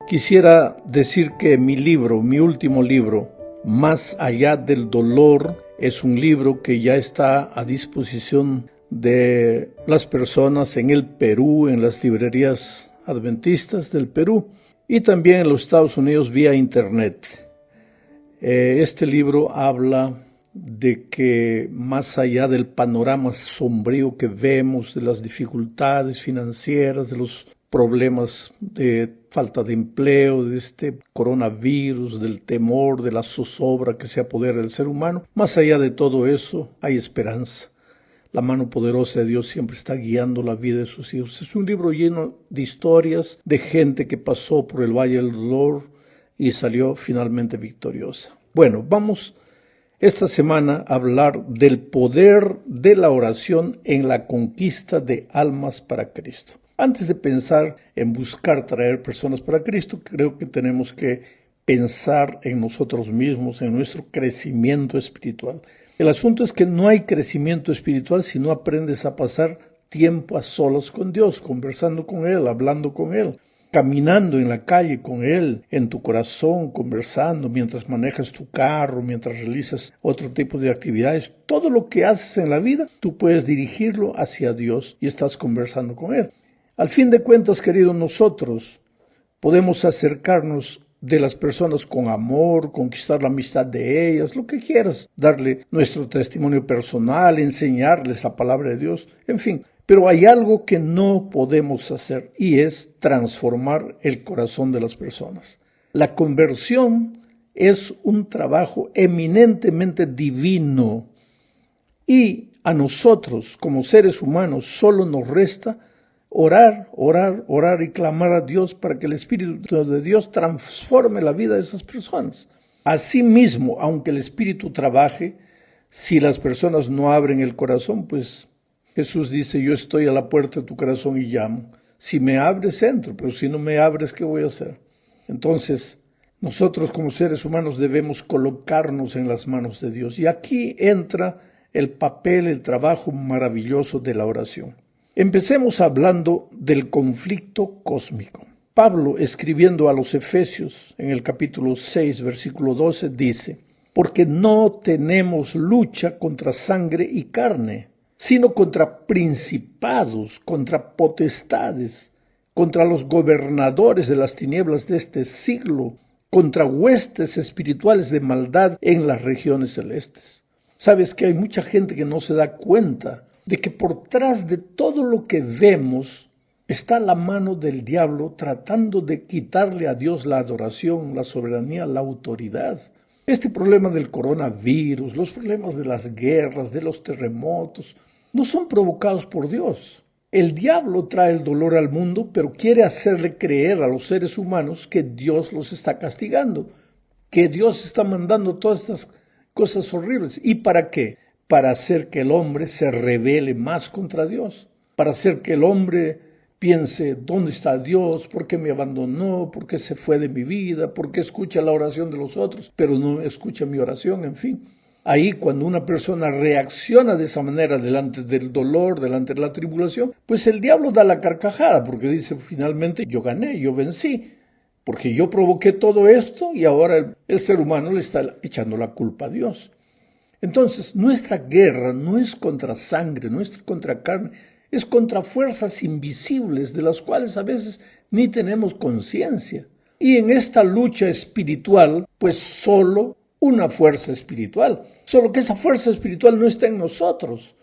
Quisiera decir que mi último libro, Más allá del dolor, es un libro que ya está a disposición de las personas en el Perú, en las librerías adventistas del Perú y también en los Estados Unidos vía internet. Este libro habla de que más allá del panorama sombrío que vemos, de las dificultades financieras, de los problemas de falta de empleo, de este coronavirus, del temor, de la zozobra que se apodera del ser humano, más allá de todo eso hay esperanza. La mano poderosa de Dios siempre está guiando la vida de sus hijos. Es un libro lleno de historias de gente que pasó por el Valle del Dolor y salió finalmente victoriosa. Bueno, vamos esta semana a hablar del poder de la oración en la conquista de almas para Cristo. Antes de pensar en buscar traer personas para Cristo, creo que tenemos que pensar en nosotros mismos, en nuestro crecimiento espiritual. El asunto es que no hay crecimiento espiritual si no aprendes a pasar tiempo a solas con Dios, conversando con Él, hablando con Él, caminando en la calle con Él, en tu corazón, conversando mientras manejas tu carro, mientras realizas otro tipo de actividades. Todo lo que haces en la vida, tú puedes dirigirlo hacia Dios y estás conversando con Él. Al fin de cuentas, queridos, nosotros podemos acercarnos de las personas con amor, conquistar la amistad de ellas, lo que quieras, darle nuestro testimonio personal, enseñarles la palabra de Dios, en fin. Pero hay algo que no podemos hacer y es transformar el corazón de las personas. La conversión es un trabajo eminentemente divino y a nosotros como seres humanos solo nos resta orar y clamar a Dios para que el Espíritu de Dios transforme la vida de esas personas. Asimismo, aunque el Espíritu trabaje, si las personas no abren el corazón, pues Jesús dice, yo estoy a la puerta de tu corazón y llamo. Si me abres, entro, pero si no me abres, ¿qué voy a hacer? Entonces, nosotros como seres humanos debemos colocarnos en las manos de Dios. Y aquí entra el papel, el trabajo maravilloso de la oración. Empecemos hablando del conflicto cósmico. Pablo, escribiendo a los Efesios, en el capítulo 6, versículo 12, dice, porque no tenemos lucha contra sangre y carne, sino contra principados, contra potestades, contra los gobernadores de las tinieblas de este siglo, contra huestes espirituales de maldad en las regiones celestes. Sabes que hay mucha gente que no se da cuenta de que por tras de todo lo que vemos está la mano del diablo tratando de quitarle a Dios la adoración, la soberanía, la autoridad. Este problema del coronavirus, los problemas de las guerras, de los terremotos, no son provocados por Dios. El diablo trae el dolor al mundo, pero quiere hacerle creer a los seres humanos que Dios los está castigando, que Dios está mandando todas estas cosas horribles. ¿Y para qué? Para hacer que el hombre se rebele más contra Dios, para hacer que el hombre piense, ¿dónde está Dios? ¿Por qué me abandonó? ¿Por qué se fue de mi vida? ¿Por qué escucha la oración de los otros, pero no escucha mi oración? En fin, ahí cuando una persona reacciona de esa manera delante del dolor, delante de la tribulación, pues el diablo da la carcajada, porque dice, finalmente yo gané, yo vencí, porque yo provoqué todo esto y ahora el ser humano le está echando la culpa a Dios. Entonces, nuestra guerra no es contra sangre, no es contra carne, es contra fuerzas invisibles de las cuales a veces ni tenemos conciencia. Y en esta lucha espiritual, pues solo una fuerza espiritual, solo que esa fuerza espiritual no está en nosotros.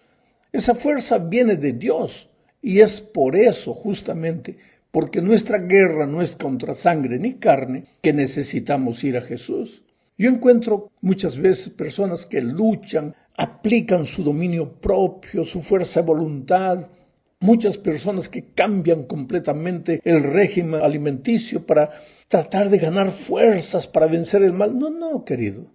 Esa fuerza viene de Dios y es por eso justamente, porque nuestra guerra no es contra sangre ni carne, que necesitamos ir a Jesús. Yo encuentro muchas veces personas que luchan, aplican su dominio propio, su fuerza de voluntad. Muchas personas que cambian completamente el régimen alimenticio para tratar de ganar fuerzas para vencer el mal. No, querido.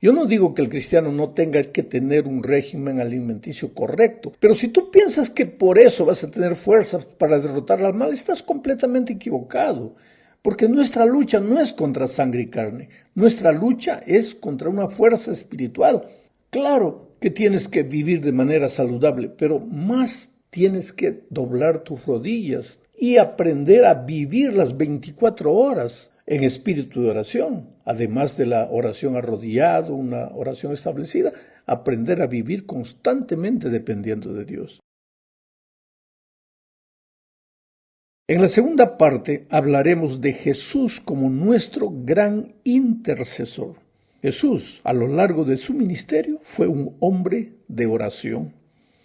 Yo no digo que el cristiano no tenga que tener un régimen alimenticio correcto, pero si tú piensas que por eso vas a tener fuerzas para derrotar al mal, estás completamente equivocado. Porque nuestra lucha no es contra sangre y carne, nuestra lucha es contra una fuerza espiritual. Claro que tienes que vivir de manera saludable, pero más tienes que doblar tus rodillas y aprender a vivir las 24 horas en espíritu de oración, además de la oración arrodillado, una oración establecida, aprender a vivir constantemente dependiendo de Dios. En la segunda parte hablaremos de Jesús como nuestro gran intercesor. Jesús, a lo largo de su ministerio, fue un hombre de oración.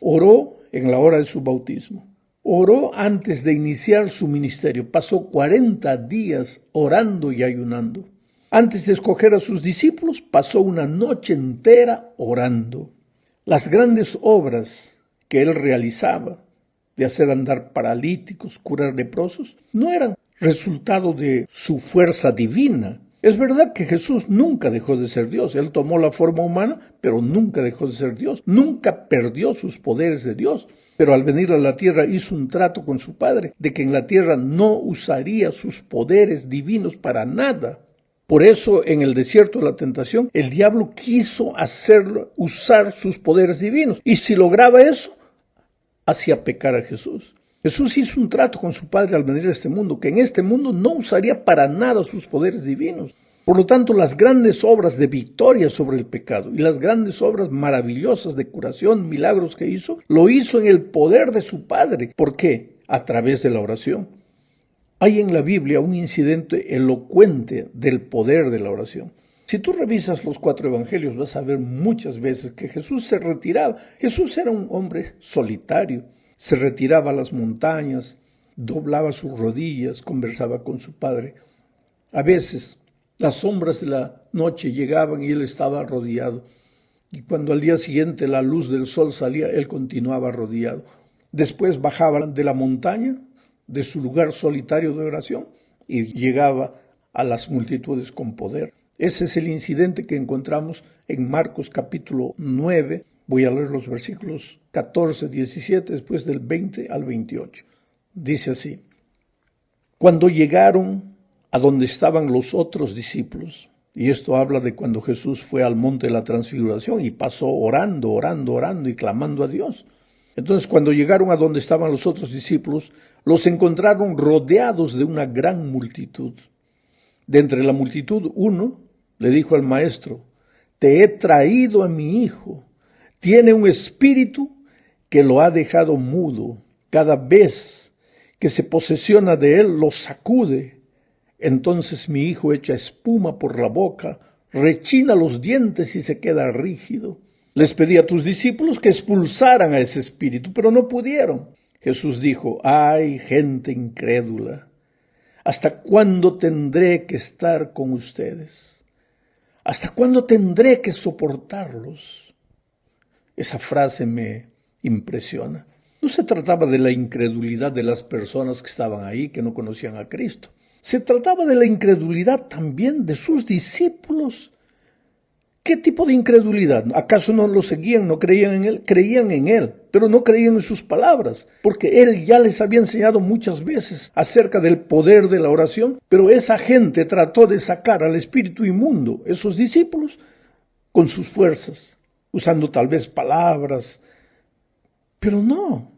Oró en la hora de su bautismo. Oró antes de iniciar su ministerio. Pasó 40 días orando y ayunando. Antes de escoger a sus discípulos, pasó una noche entera orando. Las grandes obras que él realizaba, de hacer andar paralíticos, curar leprosos, no eran resultado de su fuerza divina. Es verdad que Jesús nunca dejó de ser Dios. Él tomó la forma humana, pero nunca dejó de ser Dios. Nunca perdió sus poderes de Dios. Pero al venir a la tierra hizo un trato con su Padre, de que en la tierra no usaría sus poderes divinos para nada. Por eso, en el desierto de la tentación, el diablo quiso hacerlo usar sus poderes divinos. Y si lograba eso, hacía pecar a Jesús. Jesús hizo un trato con su Padre al venir a este mundo, que en este mundo no usaría para nada sus poderes divinos. Por lo tanto, las grandes obras de victoria sobre el pecado y las grandes obras maravillosas de curación, milagros que hizo, lo hizo en el poder de su Padre. ¿Por qué? A través de la oración. Hay en la Biblia un incidente elocuente del poder de la oración. Si tú revisas los 4 evangelios, vas a ver muchas veces que Jesús se retiraba. Jesús era un hombre solitario. Se retiraba a las montañas, doblaba sus rodillas, conversaba con su Padre. A veces las sombras de la noche llegaban y él estaba arrodillado. Y cuando al día siguiente la luz del sol salía, él continuaba arrodillado. Después bajaba de la montaña, de su lugar solitario de oración, y llegaba a las multitudes con poder. Ese es el incidente que encontramos en Marcos capítulo 9. Voy a leer los versículos 14, 17, después del 20 al 28. Dice así: Cuando llegaron a donde estaban los otros discípulos, y esto habla de cuando Jesús fue al monte de la transfiguración y pasó orando y clamando a Dios. Entonces, cuando llegaron a donde estaban los otros discípulos, los encontraron rodeados de una gran multitud. De entre la multitud, uno le dijo al maestro: Te he traído a mi hijo. Tiene un espíritu que lo ha dejado mudo. Cada vez que se posesiona de él, lo sacude. Entonces mi hijo echa espuma por la boca, rechina los dientes y se queda rígido. Les pedí a tus discípulos que expulsaran a ese espíritu, pero no pudieron. Jesús dijo: ¡Ay, gente incrédula! ¿Hasta cuándo tendré que estar con ustedes? ¿Hasta cuándo tendré que soportarlos? Esa frase me impresiona. No se trataba de la incredulidad de las personas que estaban ahí, que no conocían a Cristo. Se trataba de la incredulidad también de sus discípulos. ¿Qué tipo de incredulidad? ¿Acaso no lo seguían, no creían en él? Creían en él, pero no creían en sus palabras, porque él ya les había enseñado muchas veces acerca del poder de la oración, pero esa gente trató de sacar al espíritu inmundo, esos discípulos, con sus fuerzas, usando tal vez palabras, pero no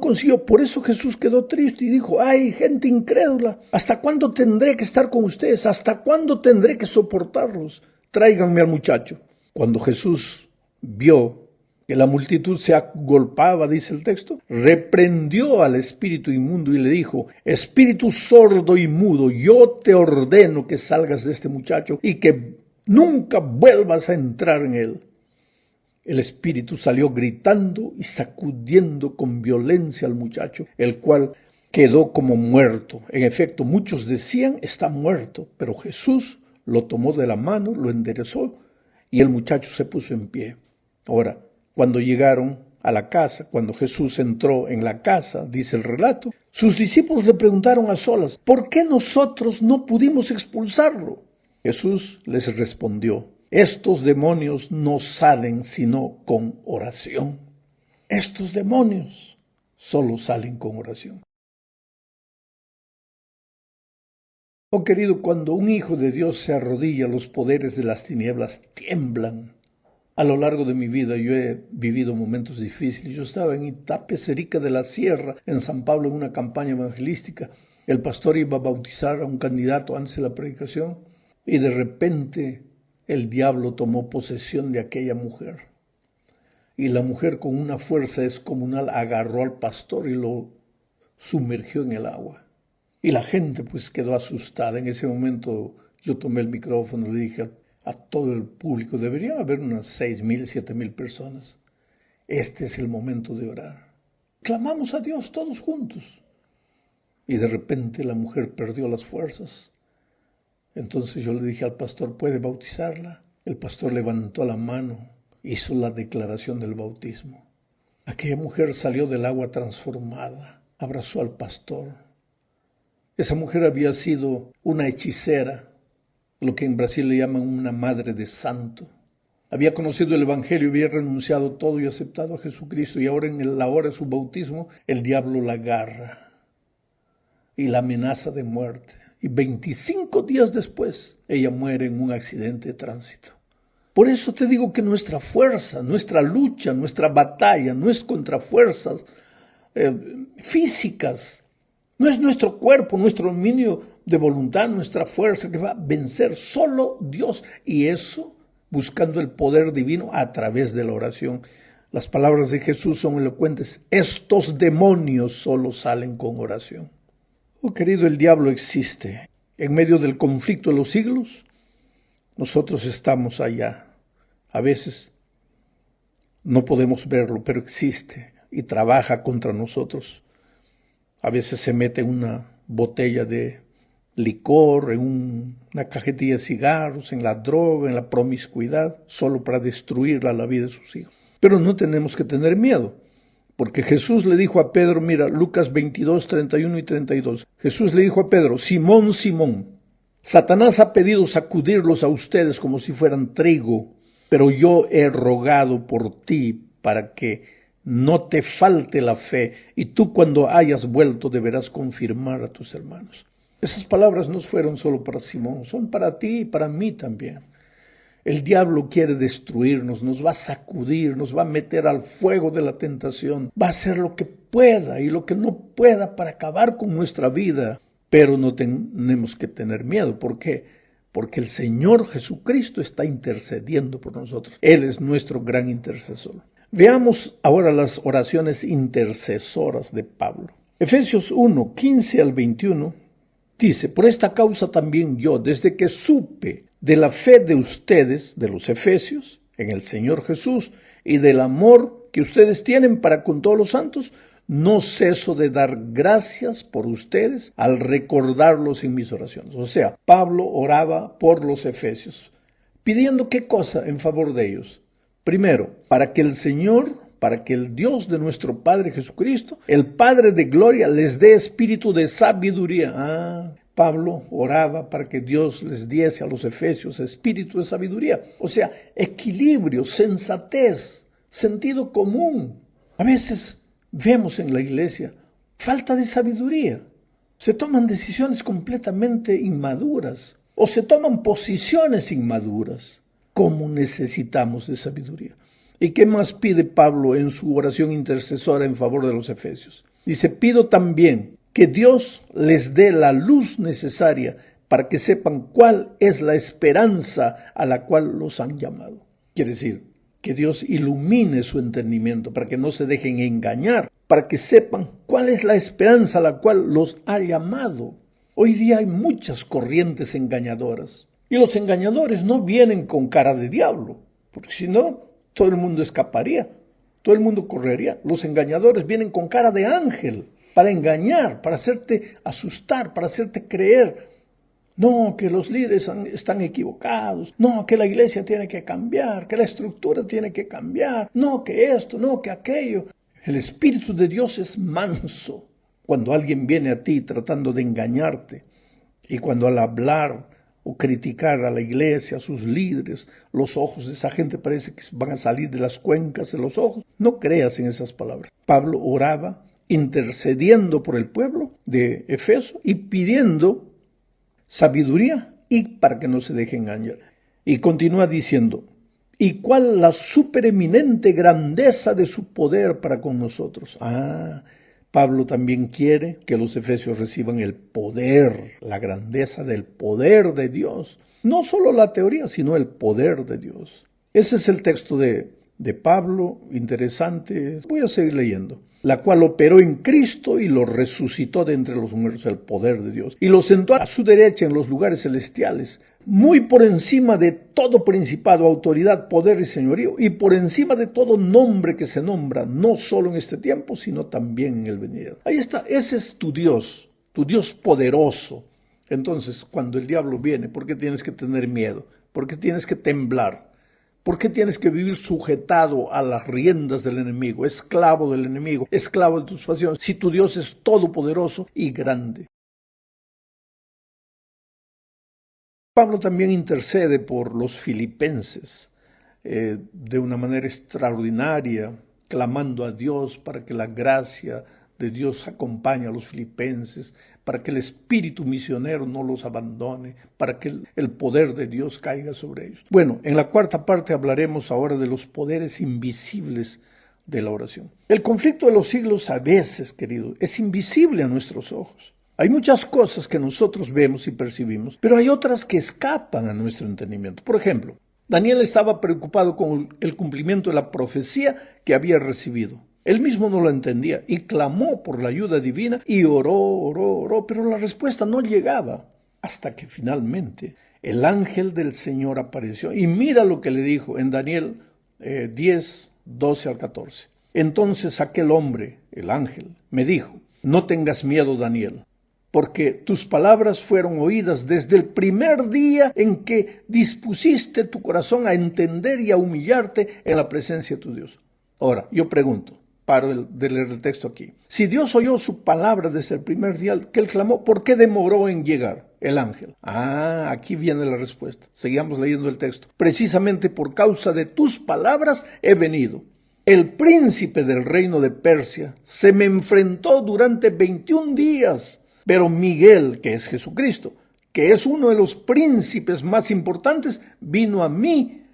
consiguió. Por eso Jesús quedó triste y dijo: ¡ay, gente incrédula! ¿Hasta cuándo tendré que estar con ustedes? ¿Hasta cuándo tendré que soportarlos? Tráiganme al muchacho. Cuando Jesús vio que la multitud se agolpaba, dice el texto, reprendió al espíritu inmundo y le dijo: Espíritu sordo y mudo, yo te ordeno que salgas de este muchacho y que nunca vuelvas a entrar en él. El espíritu salió gritando y sacudiendo con violencia al muchacho, el cual quedó como muerto. En efecto, muchos decían: está muerto, pero Jesús lo tomó de la mano, lo enderezó y el muchacho se puso en pie. Ahora, cuando llegaron a la casa, cuando Jesús entró en la casa, dice el relato, sus discípulos le preguntaron a solas: ¿por qué nosotros no pudimos expulsarlo? Jesús les respondió: estos demonios no salen sino con oración. Estos demonios solo salen con oración. Oh querido, cuando un hijo de Dios se arrodilla, los poderes de las tinieblas tiemblan. A lo largo de mi vida yo he vivido momentos difíciles. Yo estaba en Itapecerica de la Sierra, en San Pablo, en una campaña evangelística. El pastor iba a bautizar a un candidato antes de la predicación y de repente el diablo tomó posesión de aquella mujer. Y la mujer con una fuerza descomunal agarró al pastor y lo sumergió en el agua. Y la gente pues quedó asustada. En ese momento yo tomé el micrófono y le dije a todo el público, debería haber unas 6,000, 7,000 personas. Este es el momento de orar. Clamamos a Dios todos juntos. Y de repente la mujer perdió las fuerzas. Entonces yo le dije al pastor, ¿puede bautizarla? El pastor levantó la mano, hizo la declaración del bautismo. Aquella mujer salió del agua transformada, abrazó al pastor. Esa mujer había sido una hechicera, lo que en Brasil le llaman una madre de santo. Había conocido el evangelio, había renunciado todo y aceptado a Jesucristo, y ahora en la hora de su bautismo el diablo la agarra y la amenaza de muerte. Y 25 días después ella muere en un accidente de tránsito. Por eso te digo que nuestra fuerza, nuestra lucha, nuestra batalla no es contra fuerzas físicas. No es nuestro cuerpo, nuestro dominio de voluntad, nuestra fuerza que va a vencer, solo Dios. Y eso buscando el poder divino a través de la oración. Las palabras de Jesús son elocuentes. Estos demonios solo salen con oración. Oh querido, el diablo existe. En medio del conflicto de los siglos, nosotros estamos allá. A veces no podemos verlo, pero existe y trabaja contra nosotros. A veces se mete en una botella de licor, en una cajetilla de cigarros, en la droga, en la promiscuidad, solo para destruir la vida de sus hijos. Pero no tenemos que tener miedo, porque Jesús le dijo a Pedro, mira, Lucas 22, 31 y 32, Jesús le dijo a Pedro, Simón, Simón, Satanás ha pedido sacudirlos a ustedes como si fueran trigo, pero yo he rogado por ti para que no te falte la fe, y tú cuando hayas vuelto deberás confirmar a tus hermanos. Esas palabras no fueron solo para Simón, son para ti y para mí también. El diablo quiere destruirnos, nos va a sacudir, nos va a meter al fuego de la tentación, va a hacer lo que pueda y lo que no pueda para acabar con nuestra vida. Pero no tenemos que tener miedo. ¿Por qué? Porque el Señor Jesucristo está intercediendo por nosotros. Él es nuestro gran intercesor. Veamos ahora las oraciones intercesoras de Pablo. Efesios 1, 15 al 21, dice, por esta causa también yo, desde que supe de la fe de ustedes, de los efesios, en el Señor Jesús, y del amor que ustedes tienen para con todos los santos, no ceso de dar gracias por ustedes al recordarlos en mis oraciones. O sea, Pablo oraba por los efesios, pidiendo ¿qué cosa en favor de ellos? Primero, para que el Señor, para que el Dios de nuestro Padre Jesucristo, el Padre de gloria, les dé espíritu de sabiduría. Pablo oraba para que Dios les diese a los efesios espíritu de sabiduría. O sea, equilibrio, sensatez, sentido común. A veces vemos en la iglesia falta de sabiduría. Se toman decisiones completamente inmaduras o se toman posiciones inmaduras. ¿Cómo necesitamos de sabiduría? ¿Y qué más pide Pablo en su oración intercesora en favor de los efesios? Dice, pido también que Dios les dé la luz necesaria para que sepan cuál es la esperanza a la cual los han llamado. Quiere decir, que Dios ilumine su entendimiento para que no se dejen engañar, para que sepan cuál es la esperanza a la cual los ha llamado. Hoy día hay muchas corrientes engañadoras y los engañadores no vienen con cara de diablo, porque si no, todo el mundo escaparía, todo el mundo correría. Los engañadores vienen con cara de ángel para engañar, para hacerte asustar, para hacerte creer. No, que los líderes están equivocados. No, que la iglesia tiene que cambiar, que la estructura tiene que cambiar. No, que esto, no, que aquello. El Espíritu de Dios es manso. Cuando alguien viene a ti tratando de engañarte y cuando al hablar o criticar a la iglesia, a sus líderes, los ojos de esa gente parece que van a salir de las cuencas de los ojos, no creas en esas palabras. Pablo oraba intercediendo por el pueblo de Efeso y pidiendo sabiduría y para que no se deje engañar. Y continúa diciendo, ¿y cuál la supereminente grandeza de su poder para con nosotros? Pablo también quiere que los efesios reciban el poder, la grandeza del poder de Dios. No solo la teoría, sino el poder de Dios. Ese es el texto de Pablo, interesante. Voy a seguir leyendo. La cual operó en Cristo y lo resucitó de entre los muertos, el poder de Dios, y lo sentó a su derecha en los lugares celestiales, muy por encima de todo principado, autoridad, poder y señorío, y por encima de todo nombre que se nombra, no solo en este tiempo, sino también en el venidero. Ahí está, ese es tu Dios poderoso. Entonces, cuando el diablo viene, ¿por qué tienes que tener miedo? ¿Por qué tienes que temblar? ¿Por qué tienes que vivir sujetado a las riendas del enemigo, esclavo del enemigo, esclavo de tus pasiones, si tu Dios es todopoderoso y grande? Pablo también intercede por los filipenses de una manera extraordinaria, clamando a Dios para que la gracia de Dios acompañe a los filipenses, para que el espíritu misionero no los abandone, para que el poder de Dios caiga sobre ellos. Bueno, en la cuarta parte hablaremos ahora de los poderes invisibles de la oración. El conflicto de los siglos a veces, querido, es invisible a nuestros ojos. Hay muchas cosas que nosotros vemos y percibimos, pero hay otras que escapan a nuestro entendimiento. Por ejemplo, Daniel estaba preocupado con el cumplimiento de la profecía que había recibido. Él mismo no lo entendía y clamó por la ayuda divina y oró, pero la respuesta no llegaba hasta que finalmente el ángel del Señor apareció. Y mira lo que le dijo en Daniel 10, 12 al 14. Entonces aquel hombre, el ángel, me dijo, no tengas miedo, Daniel, porque tus palabras fueron oídas desde el primer día en que dispusiste tu corazón a entender y a humillarte en la presencia de tu Dios. Ahora, yo pregunto, paro de leer el texto aquí. Si Dios oyó su palabra desde el primer día que él clamó, ¿por qué demoró en llegar el ángel? Aquí viene la respuesta. Seguimos leyendo el texto. Precisamente por causa de tus palabras he venido. El príncipe del reino de Persia se me enfrentó durante 21 días. Pero Miguel, que es Jesucristo, que es uno de los príncipes más importantes, vino a mí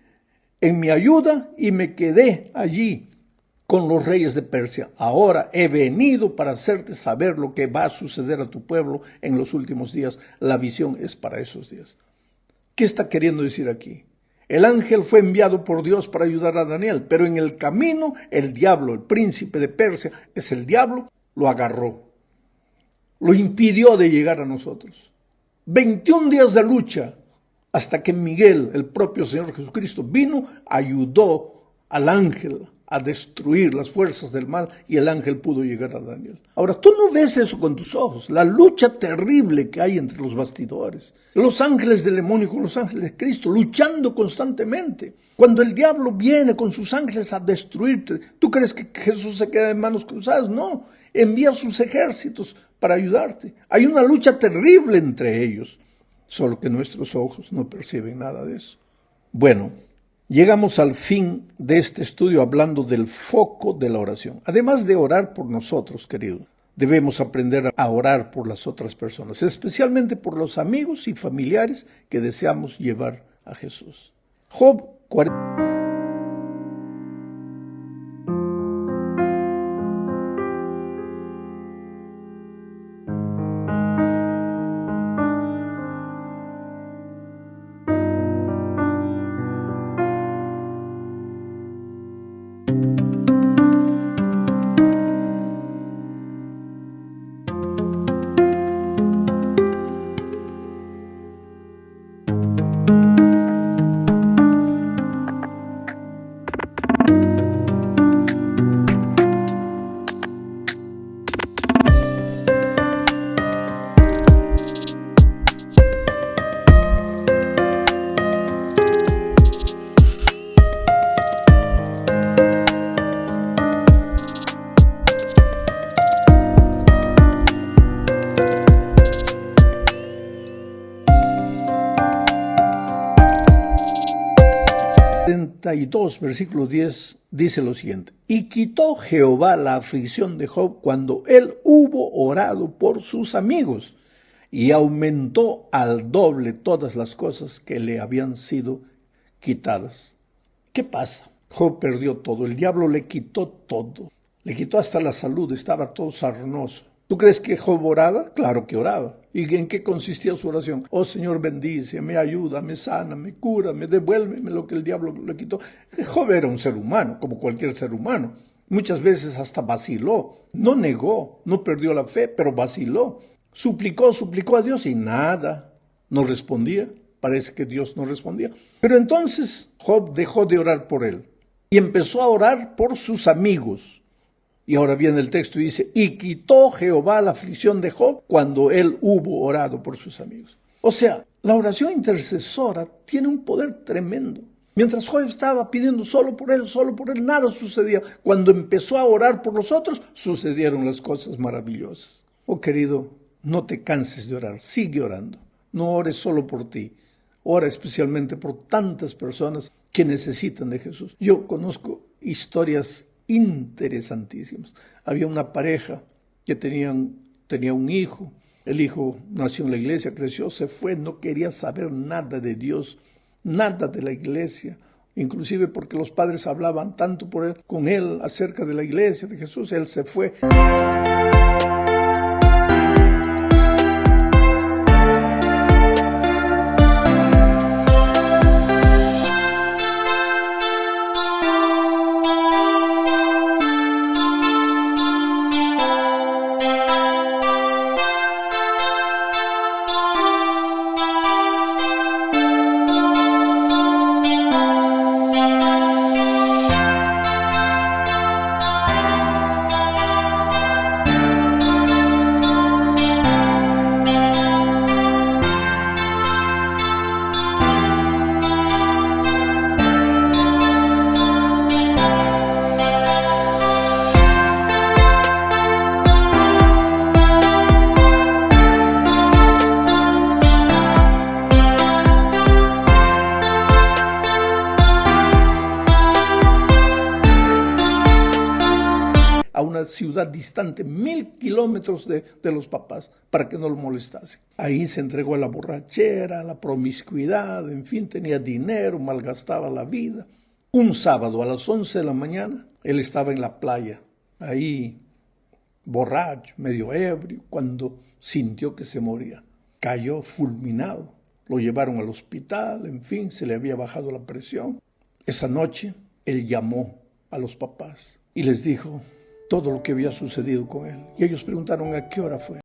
en mi ayuda y me quedé allí con los reyes de Persia. Ahora he venido para hacerte saber lo que va a suceder a tu pueblo en los últimos días. La visión es para esos días. ¿Qué está queriendo decir aquí? El ángel fue enviado por Dios para ayudar a Daniel, pero en el camino el diablo, el príncipe de Persia, es el diablo, lo agarró. Lo impidió de llegar a nosotros. 21 días de lucha hasta que Miguel, el propio Señor Jesucristo, vino, ayudó al ángel a destruir las fuerzas del mal y el ángel pudo llegar a Daniel. Ahora, tú no ves eso con tus ojos, la lucha terrible que hay entre los bastidores. Los ángeles del demonio con los ángeles de Cristo, luchando constantemente. Cuando el diablo viene con sus ángeles a destruirte, ¿tú crees que Jesús se queda en manos cruzadas? No, envía sus ejércitos para ayudarte. Hay una lucha terrible entre ellos, solo que nuestros ojos no perciben nada de eso. Bueno, llegamos al fin de este estudio hablando del foco de la oración. Además de orar por nosotros, querido, debemos aprender a orar por las otras personas, especialmente por los amigos y familiares que deseamos llevar a Jesús. Job 40. Versículo 10 dice lo siguiente: y quitó Jehová la aflicción de Job cuando él hubo orado por sus amigos, y aumentó al doble todas las cosas que le habían sido quitadas. ¿Qué pasa? Job perdió todo, el diablo le quitó todo, Le quitó hasta la salud, estaba todo sarnoso. ¿Tú crees que Job oraba? Claro que oraba. ¿Y en qué consistía su oración? Oh Señor, bendice, me ayuda, me sana, me cura, me devuélveme lo que el diablo le quitó. Job era un ser humano, como cualquier ser humano. Muchas veces hasta vaciló. No negó, no perdió la fe, pero vaciló. Suplicó a Dios y nada. No respondía. Parece que Dios no respondía. Pero entonces Job dejó de orar por él y empezó a orar por sus amigos. Y ahora viene el texto y dice, y quitó Jehová la aflicción de Job cuando él hubo orado por sus amigos. O sea, la oración intercesora tiene un poder tremendo. Mientras Job estaba pidiendo solo por él, nada sucedía. Cuando empezó a orar por los otros, sucedieron las cosas maravillosas. Oh querido, no te canses de orar, sigue orando. No ores solo por ti, ora especialmente por tantas personas que necesitan de Jesús. Yo conozco historias interesantísimas. Había una pareja que tenía un hijo. El hijo nació en la iglesia, creció, se fue, no quería saber nada de Dios, nada de la iglesia, inclusive porque los padres hablaban tanto con él acerca de la iglesia, de Jesús. Él se fue. A una ciudad distante, 1000 kilómetros de los papás, para que no lo molestasen. Ahí se entregó a la borrachera, a la promiscuidad, en fin, tenía dinero, malgastaba la vida. Un sábado a las 11 de la mañana, él estaba en la playa, ahí borracho, medio ebrio, cuando sintió que se moría. Cayó fulminado, lo llevaron al hospital, en fin, se le había bajado la presión. Esa noche, él llamó a los papás y les dijo todo lo que había sucedido con él. Y ellos preguntaron a qué hora fue.